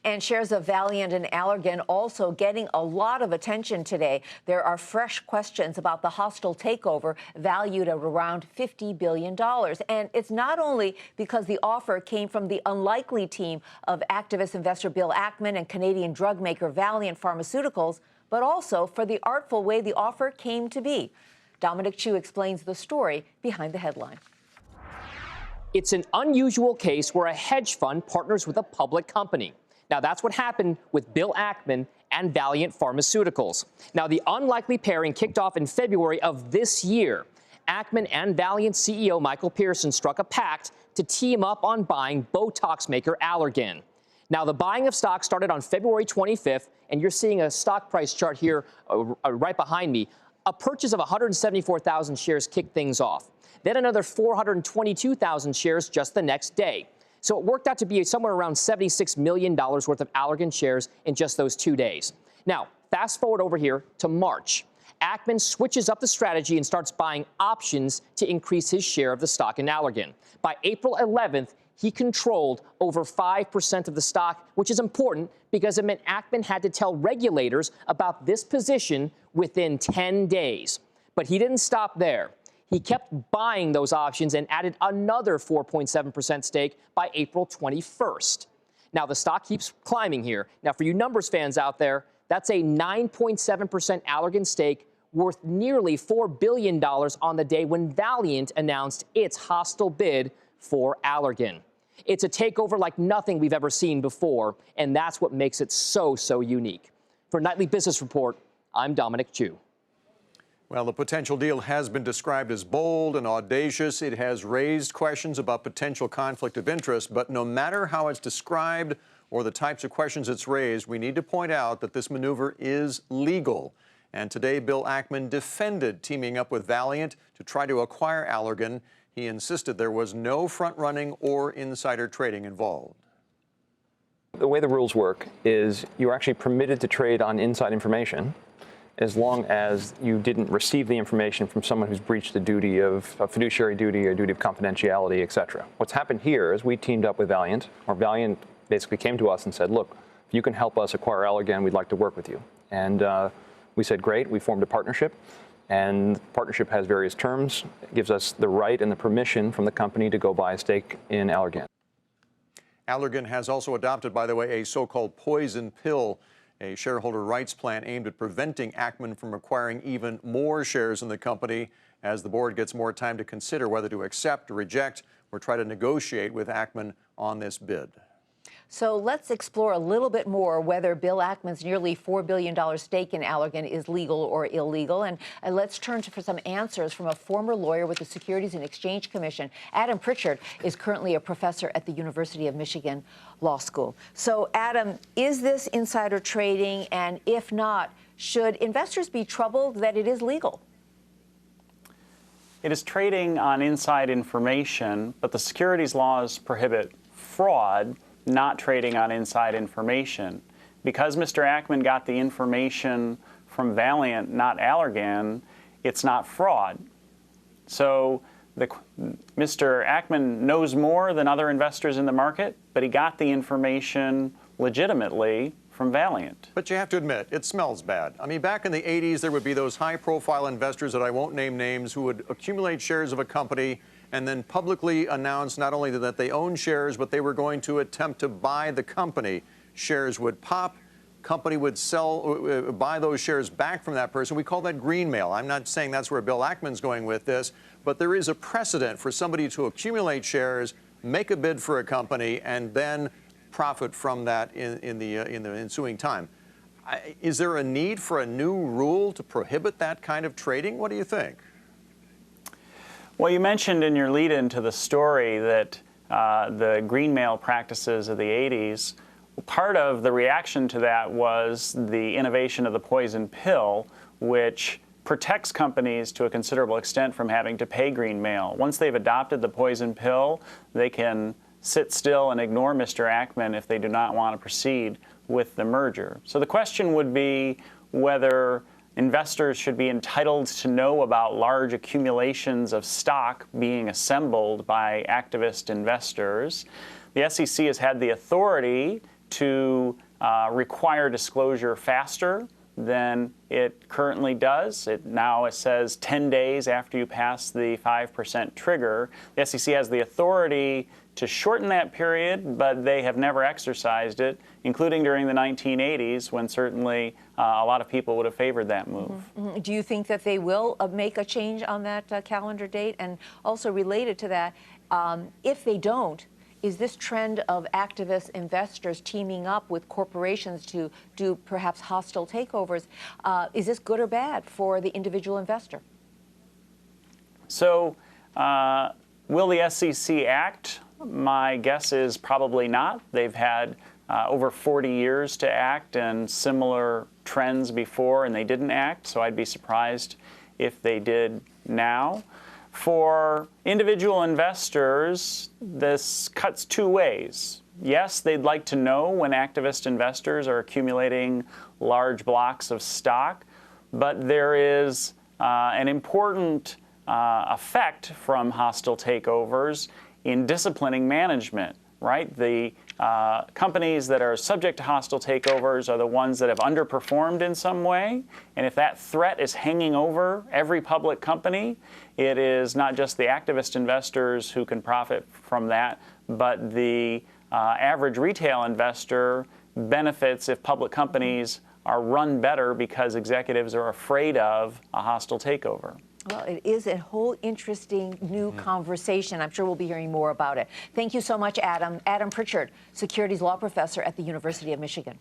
And shares of Valeant and Allergan also getting a lot of attention today. There are fresh questions about the hostile takeover valued at around $50 billion. And it's not only because the offer came from the unlikely team of activist investor Bill Ackman and Canadian drug maker Valeant Pharmaceuticals, but also for the artful way the offer came to be. Dominic Chu explains the story behind the headline. It's an unusual case where a hedge fund partners with a public company. Now, that's what happened with Bill Ackman and Valeant Pharmaceuticals. Now, the unlikely pairing kicked off in February of this year. Ackman and Valeant CEO Michael Pearson struck a pact to team up on buying Botox maker Allergan. Now, the buying of stock started on February 25th, and you're seeing a stock price chart here right behind me. A purchase of 174,000 shares kicked things off. Then another 422,000 shares just the next day. So it worked out to be somewhere around $76 million worth of Allergan shares in just those 2 days. Now, fast forward over here to March. Ackman switches up the strategy and starts buying options to increase his share of the stock in Allergan. By April 11th, he controlled over 5% of the stock, which is important because it meant Ackman had to tell regulators about this position within 10 days. But he didn't stop there. He kept buying those options and added another 4.7% stake by April 21st. Now, the stock keeps climbing here. Now, for you numbers fans out there, that's a 9.7% Allergan stake worth nearly $4 billion on the day when Valeant announced its hostile bid for Allergan. It's a takeover like nothing we've ever seen before, and that's what makes it so unique. For Nightly Business Report, I'm Dominic Chu. Well, the potential deal has been described as bold and audacious. It has raised questions about potential conflict of interest, but no matter how it's described or the types of questions it's raised, we need to point out that this maneuver is legal. And today, Bill Ackman defended teaming up with Valeant to try to acquire Allergan. He insisted there was no front-running or insider trading involved. The way the rules work is you're actually permitted to trade on inside information as long as you didn't receive the information from someone who's breached the duty of a fiduciary duty or duty of confidentiality, et cetera. What's happened here is we teamed up with Valeant, or Valeant basically came to us and said, look, if you can help us acquire Allergan, we'd like to work with you. And we said, great. We formed a partnership. And the partnership has various terms. It gives us the right and the permission from the company to go buy a stake in Allergan. Allergan has also adopted, by the way, a so-called poison pill, a shareholder rights plan aimed at preventing Ackman from acquiring even more shares in the company as the board gets more time to consider whether to accept, reject, or try to negotiate with Ackman on this bid. So let's explore a little bit more whether Bill Ackman's nearly $4 billion stake in Allergan is legal or illegal. And let's turn for some answers from a former lawyer with the Securities and Exchange Commission. Adam Pritchard is currently a professor at the University of Michigan Law School. So, Adam, is this insider trading? And if not, should investors be troubled that it is legal? It is trading on inside information, but the securities laws prohibit fraud, not trading on inside information. Because Mr. Ackman got the information from Valeant, not Allergan, it's not fraud. So Mr. Ackman knows more than other investors in the market, but he got the information legitimately from Valeant. But you have to admit, it smells bad. I mean, back in the 80s, there would be those high-profile investors that I won't name names who would accumulate shares of a company and then publicly announce not only that they own shares, but they were going to attempt to buy the company. Shares would pop, company would sell, buy those shares back from that person. We call that greenmail. I'm not saying that's where Bill Ackman's going with this, but there is a precedent for somebody to accumulate shares, make a bid for a company, and then profit from that in the ensuing time. Is there a need for a new rule to prohibit that kind of trading? What do you think? Well, you mentioned in your lead-in to the story that the greenmail practices of the 80s, part of the reaction to that was the innovation of the poison pill, which protects companies to a considerable extent from having to pay greenmail. Once they've adopted the poison pill, they can sit still and ignore Mr. Ackman if they do not want to proceed with the merger. So the question would be whether investors should be entitled to know about large accumulations of stock being assembled by activist investors. The SEC has had the authority to require disclosure faster than it currently does. It says 10 days after you pass the 5% trigger. The SEC has the authority to shorten that period, but they have never exercised it, including during the 1980s, when certainly a lot of people would have favored that move. Mm-hmm. Do you think that they will make a change on that calendar date? And also related to that, if they don't, is this trend of activist investors teaming up with corporations to do perhaps hostile takeovers, is this good or bad for the individual investor? So, will the SEC act? My guess is probably not. They've had over 40 years to act and similar trends before, and they didn't act, so I'd be surprised if they did now. For individual investors, this cuts two ways. Yes, they'd like to know when activist investors are accumulating large blocks of stock, but there is an important effect from hostile takeovers in disciplining management, right? The companies that are subject to hostile takeovers are the ones that have underperformed in some way. And if that threat is hanging over every public company, it is not just the activist investors who can profit from that, but the average retail investor benefits if public companies are run better because executives are afraid of a hostile takeover. Well, it is a whole interesting new conversation. I'm sure we'll be hearing more about it. Thank you so much, Adam. Adam Pritchard, securities law professor at the University of Michigan.